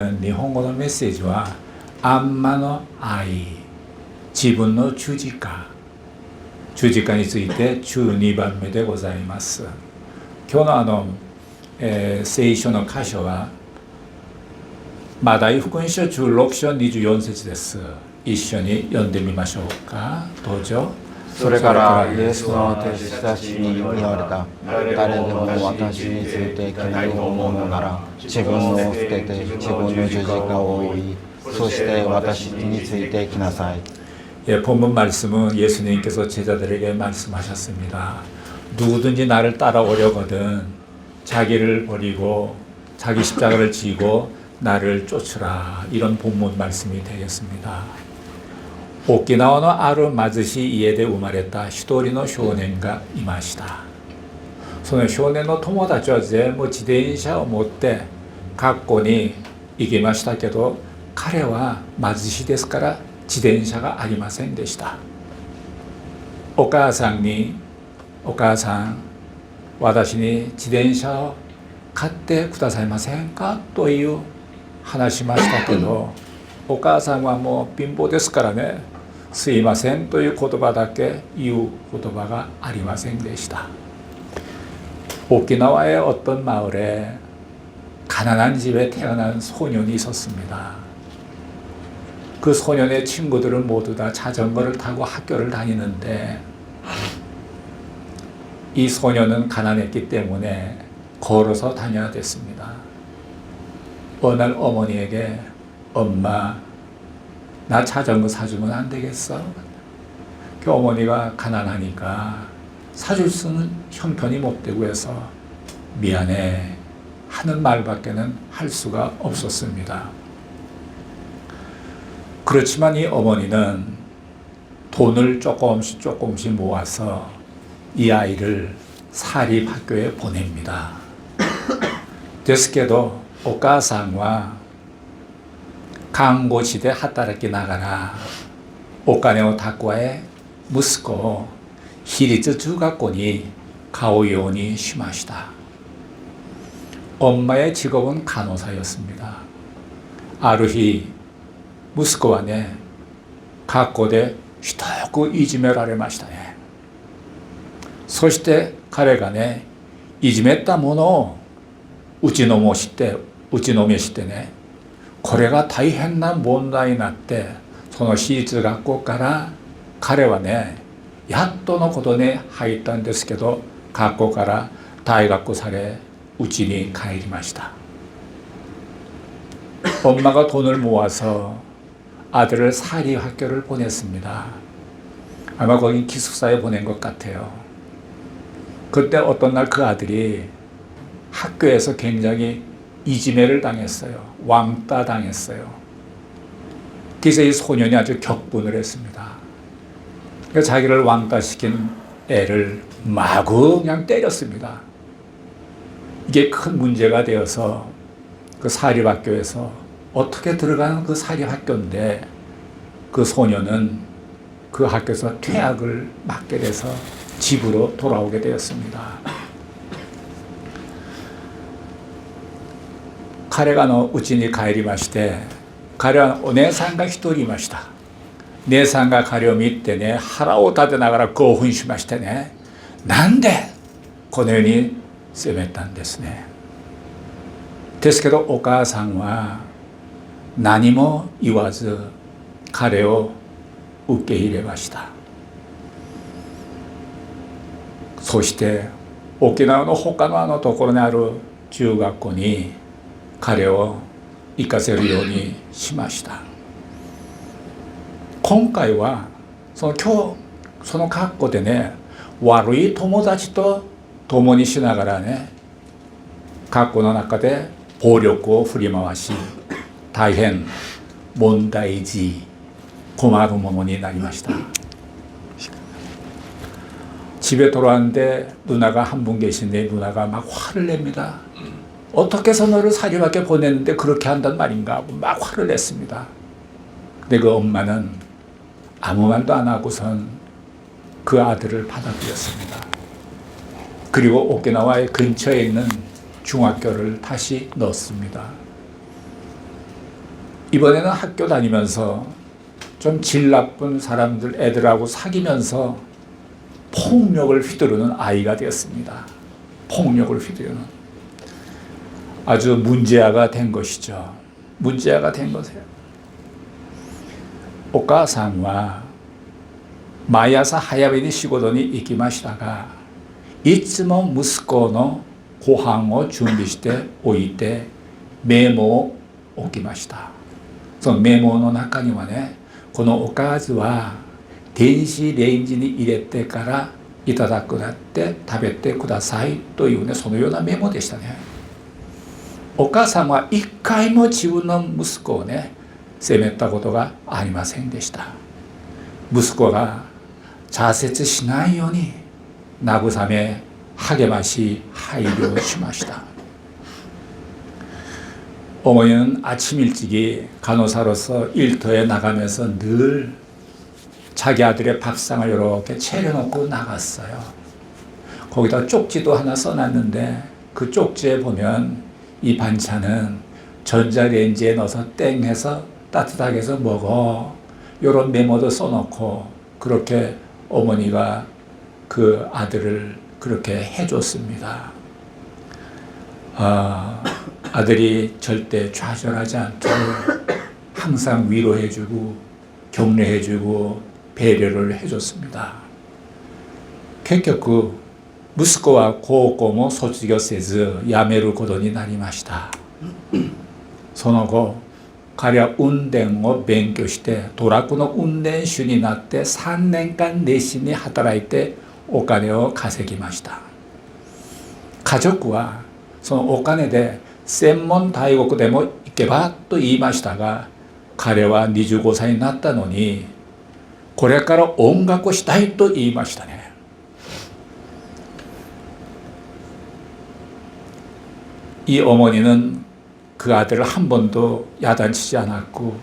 る日本語のメッセージはアンマの愛、自分の十字架について12番目でございます。今日の聖書の箇所はマタイ福音書16章24節です。一緒に読んでみましょうか。どうぞ。それからイエスの弟子たちに言われた。誰でも私についてきたいと思うのなら、自分のを捨てて自分の十字架を追い、そして私についてきなさい. 본문 말씀은 예수님께서 제자들에게 말씀하셨습니다. 누구든지 나를 따라오려거든 자기를 버리고 자기 십자가를 지고 나를 쫓으라. 이런 본문 말씀이 되겠습니다. 沖縄のある貧しい家で生まれた一人の少年がいました。その少年の友達は全部自転車を持って学校に行きましたけど、彼は貧しいですから自転車がありませんでした。お母さんに、お母さん、私に自転車を買ってくださいませんかという話しましたけど、お母さんはもう貧乏ですからね、すいませんという言葉だけ言う言葉がありませんでした。오키나와의 어떤 마을에 가난한 집에 태어난 소년이 있었습니다. 그 소년의 친구들은 모두 다 자전거를 타고 학교를 다니는데 이 소년은 가난했기 때문에 걸어서 다녀야 됐습니다. 어느 날 어머니에게 엄마, 나 자전거 사주면 안 되겠어? 그 어머니가 가난하니까 사줄 수는 형편이 못 되고 해서 미안해 하는 말밖에는 할 수가 없었습니다. 그렇지만 이 어머니는 돈을 조금씩 모아서 이 아이를 사립학교에 보냅니다. ですけどお母さんは看護師で働きながらお金を蓄え息子を私立中学校に通うようにしました。 엄마의 직업은 간호사였습니다. ある日息子はね、学校でひどくいじめられましたね。そして彼がね、いじめたものを打ちのめしてね、これが大変な問題になって、その私立学校から彼はね、やっとのことに入ったんですけど、学校から退学され家に帰りました。 엄마가 돈을 모아서 아들을 사립학교를 보냈습니다. 아마 거긴 기숙사에 보낸 것 같아요. 그때 어떤 날 그 아들이 학교에서 굉장히 이지매를 당했어요. 왕따 당했어요. 그래서 이 소년이 아주 격분을 했습니다. 그래서 자기를 왕따시킨 애를 마구 그냥 때렸습니다. 이게 큰 문제가 되어서 그 사립학교에서 어떻게 들어가는 그 사립학교인데 그 소년은 그 학교에서 퇴학을 맞게 돼서 집으로 돌아오게 되었습니다. 彼が家に帰りまして、彼はお姉さんが一人いました。姉さんが彼を見てね、腹を立てながら興奮しましてね、なんでこのように責めたんですね。ですけどお母さんは何も言わず彼を受け入れました。そして沖縄の他のところにある中学校に彼を行かせるようにしました。今回はその学校でね、悪い友達と共にしながらね、学校の中で暴力を振り回し、大変問題児、困るものになりました。 집에 돌아왔는데 누나가 한 분 계신데 누나가 막 화를 냅니다. 어떻게 해서 너를 사립학교 보냈는데 그렇게 한단 말인가 하고 막 화를 냈습니다. 근데 그 엄마는 아무 말도 안 하고선 그 아들을 받아들였습니다. 그리고 오키나와의 근처에 있는 중학교를 다시 넣었습니다. 이번에는 학교 다니면서 좀 질 나쁜 사람들 애들하고 사귀면서 폭력을 휘두르는 아이가 되었습니다. 폭력을 휘두르는 아주 문제아가 된 것이죠. 문제아가 된 것이에요. 오카상와 마야사 하야베니 시고도니 이키마시다가 이츠모 무스코노 고항を 準備しておいてメモを置きました。そのメモの中にはね、このおかずは電子レンジに入れてからいただくなって食べてくださいというね、そのようなメモでしたね。お母さんは一回も自分の息子をね、責めたことがありませんでした。息子が挫折しないように慰め励まし配慮しました。어머니는 아침 일찍이 간호사로서 일터에 나가면서 늘 자기 아들의 밥상을 이렇게 차려놓고 나갔어요. 거기다 쪽지도 하나 써놨는데 그 쪽지에 보면 이 반찬은 전자레인지에 넣어서 땡 해서 따뜻하게 해서 먹어, 이런 메모도 써놓고 그렇게 어머니가 그 아들을 그렇게 해줬습니다. 아들이 절대 좌절하지 않도록 항상 위로해주고 격려해주고 배려를 해줬습니다.結局息子は高校も卒業せず辞めることになりました。その後彼は運転を勉強してトラックの運転手になって3年間熱心に働いてお金を稼ぎました。家族はそのお金で専門大学でも行けばと言いましたが、彼は25歳になったのにこれから音楽をしたいと言いましたね。이 어머니는 그 아들을 한 번도 야단치지 않았고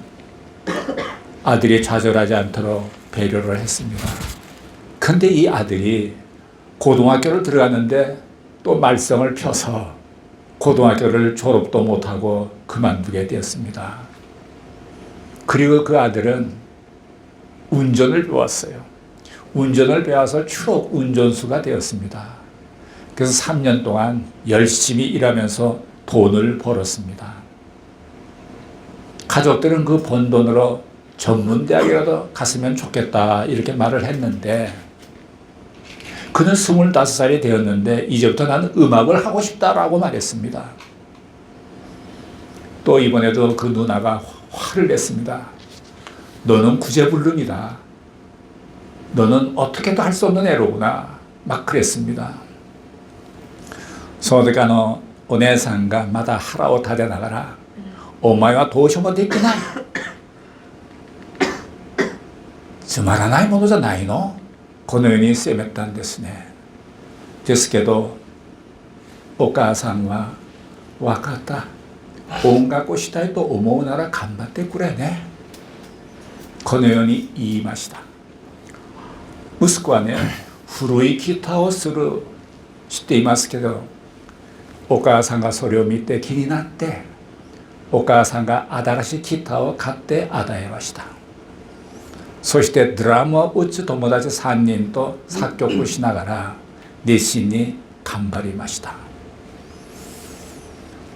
아들이 좌절하지 않도록 배려를 했습니다. 근데 이 아들이 고등학교를 들어갔는데 또 말썽을 펴서 고등학교를 졸업도 못하고 그만두게 되었습니다. 그리고 그 아들은 운전을 배웠어요. 운전을 배워서 추록 운전수가 되었습니다. 그래서 3년 동안 열심히 일하면서 돈을 벌었습니다. 가족들은 그 번 돈으로 전문대학이라도 갔으면 좋겠다 이렇게 말을 했는데 그는 25살이 되었는데 이제부터 나는 음악을 하고 싶다라고 말했습니다. 또 이번에도 그 누나가 화를 냈습니다. 너는 구제불능이다. 너는 어떻게도 할 수 없는 애로구나. 막 그랬습니다. その時お姉さんがまだ腹を立てながらお前はどうしようもできない。つまらないものじゃないの。このように責めたんですね。ですけどお母さんは分かった。音楽をしたいと思うなら頑張ってくれね。このように言いました。息子はね、古いギターをする知っていますけど、お母さんがそれを見て気になってお母さんが新しいギターを買って与えました。そしてドラムを打つ友達3人と作曲しながら熱心に頑張りました。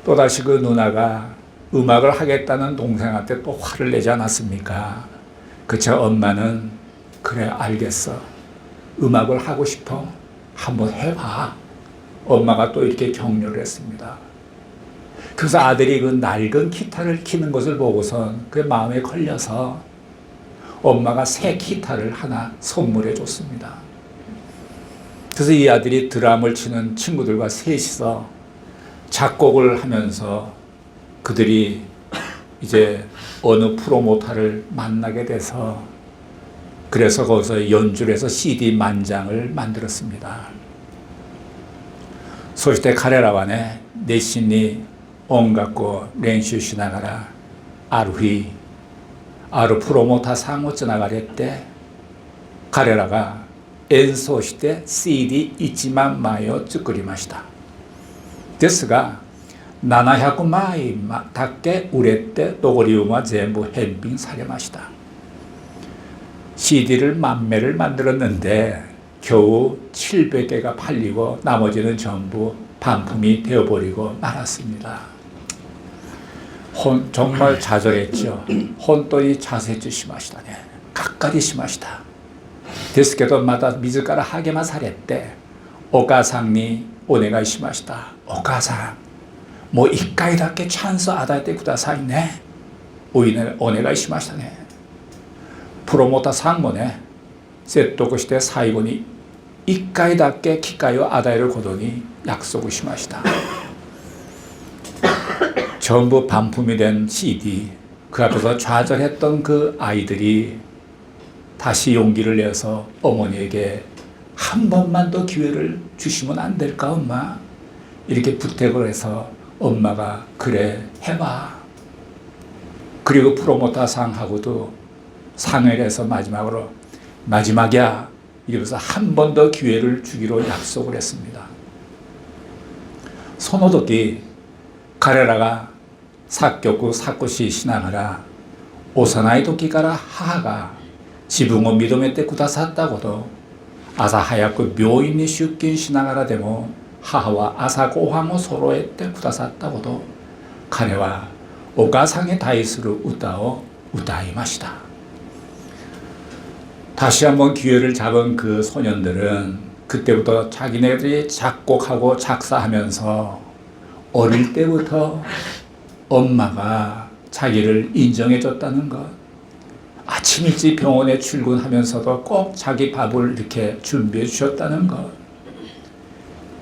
또다시 그 누나가 음악을 하겠다는 동생한테 또 화를 내지 않았습니까? 그쵸, 엄마는 그래 알겠어. 음악을 하고 싶어? 한번 해봐. 엄마가 또 이렇게 격려를 했습니다. 그래서 아들이 그 낡은 기타를 키는 것을 보고선 그 마음에 걸려서 엄마가 새 기타를 하나 선물해 줬습니다. 그래서 이 아들이 드럼을 치는 친구들과 셋이서 작곡을 하면서 그들이 이제 어느 프로모터를 만나게 돼서 그래서 거기서 연주를 해서 CD 만장을 만들었습니다. そして彼らはね、熱心に音楽を練習しながらある日あるプロモーターさんをつながれて彼らが演奏して CD1万枚を作りました。ですが700枚だけ売れて残り分は全部返品されました。 CD를 10,000매를 만들었는데 겨우 700개가 팔리고 나머지는 전부 반품이 되어버리고 말았습니다. 정말 좌절했죠. 혼돈이 자세히 심하시다네. 가까이 심하시다. ですけどまた自ら励まされてお母さんにお願いしました。お母さん、もう1回だけチャンスを与えてくださいね。お願いしましたね。プロモーターさんもね、説得して最後に1回だけ機会を与えることに約束しました。 전부 반품이 된 CD, 그 앞에서 좌절했던 그 아이들이 다시 용기를 내서 어머니에게 한 번만 더 기회를 주시면 안 될까 엄마? 이렇게 부탁을 해서 엄마가 그래 해봐. 그리고 프로모터 상하고도 상의를 해서 마지막으로 마지막이야 이러면서 한 번 더 기회를 주기로 약속을 했습니다. その時彼らが作曲作詞しながら幼い時から母が自分を認めてくださったこと、朝早く病院に出勤しながらでも母は朝ごはんを揃えてくださったこと、彼はお母さんに対する歌を歌いました。 다시 한번 기회를 잡은 그 소년들은 그때부터 자기네들이 작곡하고 작사하면서 어릴 때부터 엄마가 자기를 인정해 줬다는 것, 아침 일찍 병원에 출근하면서도 꼭 자기 밥을 이렇게 준비해 주셨다는 것,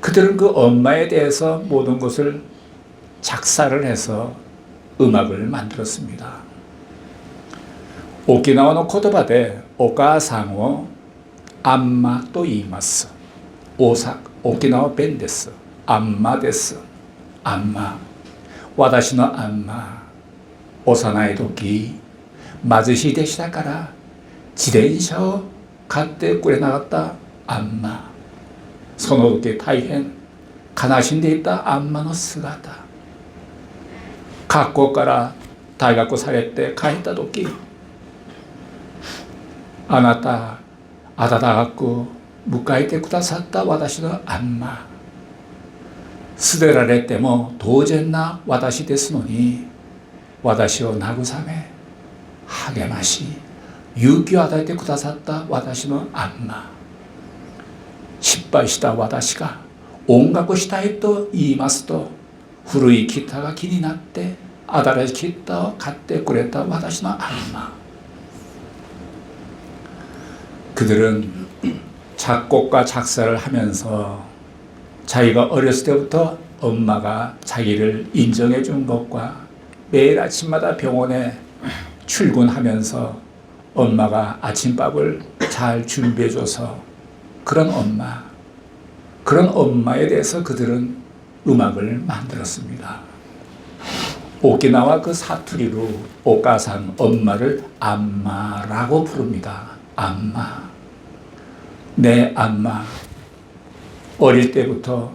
그들은 그 엄마에 대해서 모든 것을 작사를 해서 음악을 만들었습니다. 오키나와의 言葉でお母さんをアンマと言います。沖縄弁です。アンマです。アンマ。私のアンマ。幼い時、貧しいでしたから自転車を買ってくれなかったアンマ。その時大変悲しんでいたアンマの姿。学校から退学されて帰った時、 あなた温かく迎えてくださった私のアンマ。捨てられても当然な私ですのに、私を慰め励まし勇気を与えてくださった私のアンマ。失敗した私が音楽したいと言いますと、古いギターが気になって新しいギターを買ってくれた私のアンマ。 그들은 작곡과 작사를 하면서 자기가 어렸을 때부터 엄마가 자기를 인정해 준 것과 매일 아침마다 병원에 출근하면서 엄마가 아침밥을 잘 준비해 줘서 그런 엄마에 대해서 그들은 음악을 만들었습니다. 오키나와 그 사투리로 오카산 엄마를 안마라고 부릅니다. 안마. 내 안마. 어릴 때부터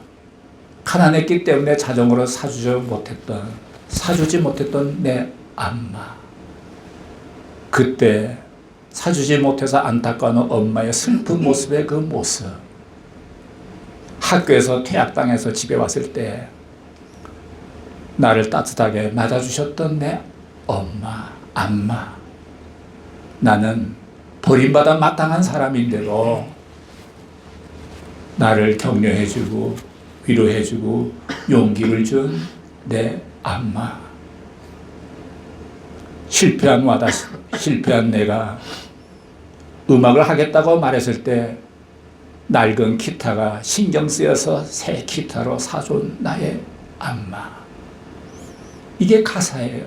가난했기 때문에 자전거를 사주지 못했던 내 안마. 그때 사주지 못해서 안타까운 엄마의 슬픈 모습의 그 모습. 학교에서 퇴학당해서 집에 왔을 때 나를 따뜻하게 맞아주셨던 내 엄마, 안마. 나는 버림받아 마땅한 사람인데도 나를 격려해주고 위로해주고 용기를 준 내 안마. 실패한 내가 음악을 하겠다고 말했을 때 낡은 기타가 신경 쓰여서 새 기타로 사준 나의 안마. 이게 가사예요.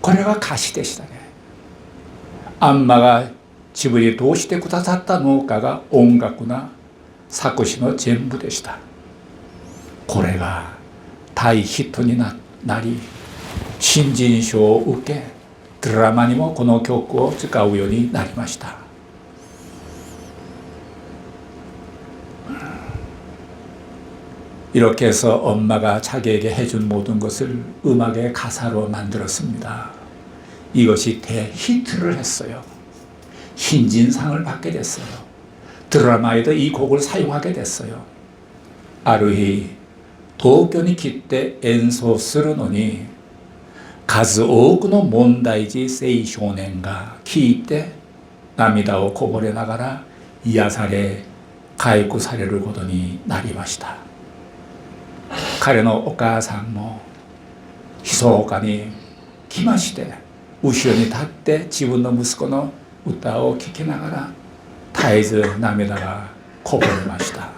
고래가 가시 되시다네. 안마가 지브리 도시대 쿠다사타 노가가 온갖구나 사쿠시노 전부 되시다. 고래가 다이 히토니 나리 신진쇼 우케 드라마니모 고노 교쿠 츠카우요니 나리마시다. 이렇게 해서 엄마가 자기에게 해준 모든 것을 음악의 가사로 만들었습니다. 이것이 대히트를 했어요. 흰진상을 받게 됐어요. 드라마에도 이 곡을 사용하게 됐어요. 아루히 도쿄니 기때 엔소 스르노니 가즈 오쿠노 몬다이지 세이 쇼넨가 키이때 나미다오 고보레 나가라 이야사레 가이쿠 사례를 고더니 나리마시다. 彼のお母さんも密かに来まして、後ろに立って自分の息子の歌を聴きながら絶えず涙がこぼれました。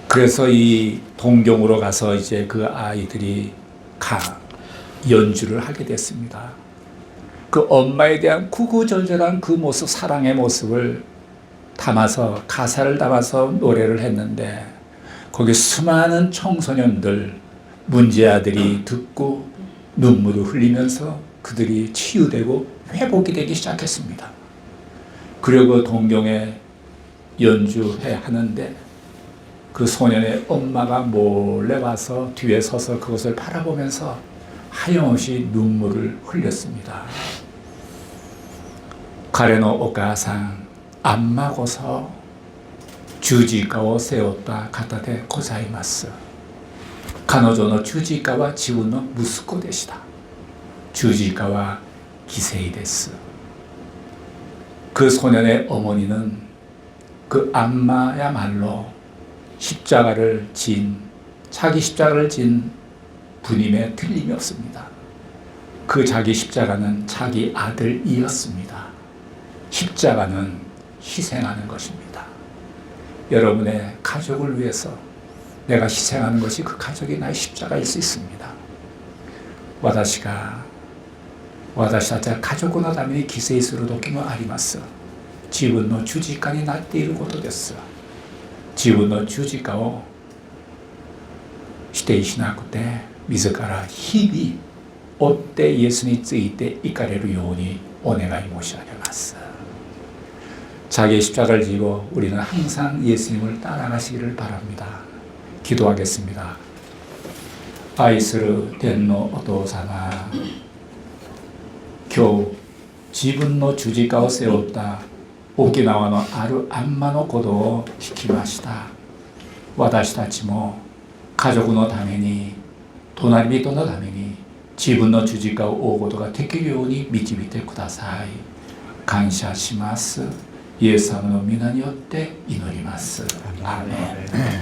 그래서 이 동경으로 가서 이제 그 아이들이 연주를 하게 됐습니다. 그 엄마에 대한 구구절절한 그 모습, 사랑의 모습을 담아서, 가사를 담아서 노래를 했는데, 거기 수많은 청소년들, 문제아들이 듣고 눈물을 흘리면서 그들이 치유되고 회복이 되기 시작했습니다. 그리고 동경에 연주해 하는데 그 소년의 엄마가 몰래 와서 뒤에 서서 그것을 바라보면서 하염없이 눈물을 흘렸습니다. 彼のお母さん、あんまこそ十字架を背負った方でございます。彼女の十字架は自分の息子でした。十字架は犠牲です。그 소년의 어머니는 그 안마야말로 십자가를 진, 자기 십자가를 진 분임에 틀림이 없습니다. 그 자기 십자가는 자기 아들이었습니다. 십자가는 희생하는 것입니다. 여러분의 가족을 위해서 내가 희생하는 것이 그 가족이 나의 십자가일 수 있습니다. 私たちは家族のために犠牲する時もあります。自分の十字架になっていることです。自分の十字架を否定しなくて、自ら日々追ってイエスについていかれるようにお願い申し上げます。 자기의 십자가를 지고 우리는 항상 예수님을 따라가시기를 바랍니다. 기도하겠습니다. 愛する天のお父様、今日自分の十字架を背負った沖縄のあるアンマのことを聞きました。私たちも家族のために、隣人のために自分の十字架を追うことができるように導いてください。感謝します。イエス様の皆によって祈ります。アーメン。